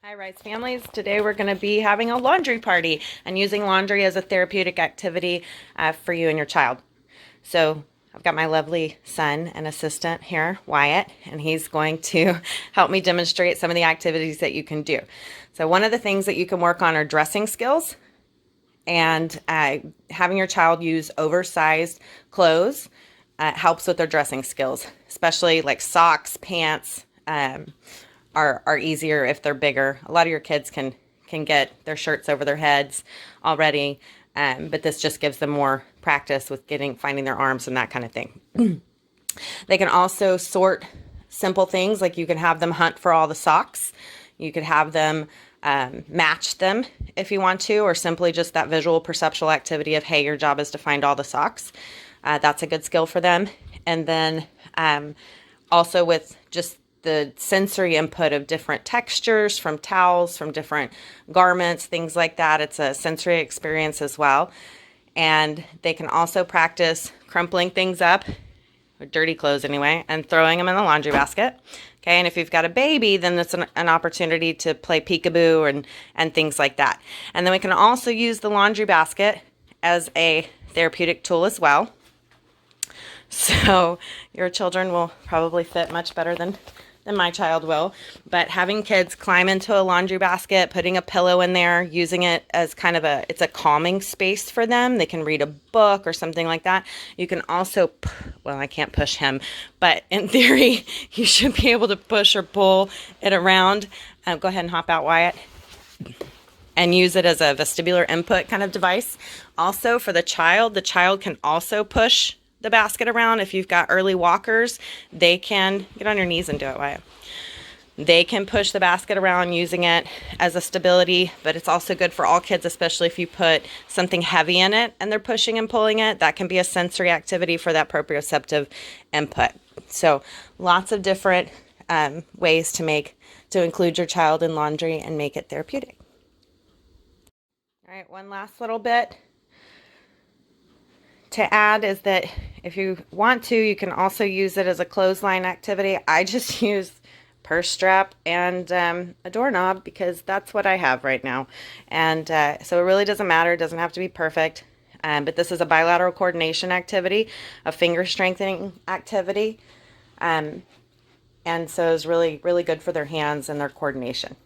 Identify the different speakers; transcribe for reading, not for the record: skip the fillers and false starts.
Speaker 1: Hi, Rice families. Today we're going to be having a laundry party and using laundry as a therapeutic activity for you and your child. So I've got my lovely son and assistant here, Wyatt, and he's going to help me demonstrate some of the activities that you can do. So one of the things that you can work on are dressing skills, and having your child use oversized clothes helps with their dressing skills, especially like socks, pants. Are easier if they're bigger. A lot of your kids can get their shirts over their heads already, but this just gives them more practice with finding their arms and that kind of thing. They can also sort simple things, like you can have them hunt for all the socks. You could have them match them if you want to, or simply just that visual perceptual activity of, hey, your job is to find all the socks. That's a good skill for them. And then also with just the sensory input of different textures from towels, from different garments, things like that. It's a sensory experience as well. And they can also practice crumpling things up, or dirty clothes anyway, and throwing them in the laundry basket. Okay, and if you've got a baby, then that's an opportunity to play peekaboo and things like that. And then we can also use the laundry basket as a therapeutic tool as well. So your children will probably fit much better than my child will. But having kids climb into a laundry basket, putting a pillow in there, using it as kind of it's a calming space for them. They can read a book or something like that. You can also, well, I can't push him, but in theory, you should be able to push or pull it around. Go ahead and hop out, Wyatt. And use it as a vestibular input kind of device. Also for the child can also push the basket around. If you've got early walkers, they can get on your knees and do it, Wyatt. They can push the basket around using it as a stability, but it's also good for all kids, especially if you put something heavy in it and they're pushing and pulling it. That can be a sensory activity for that proprioceptive input. So lots of different ways to include your child in laundry and make it therapeutic. All right, one last little bit to add is that if you want to, you can also use it as a clothesline activity. I just use purse strap and a doorknob because that's what I have right now. And so it really doesn't matter. It doesn't have to be perfect. But this is a bilateral coordination activity, a finger strengthening activity. And so it's really, really good for their hands and their coordination.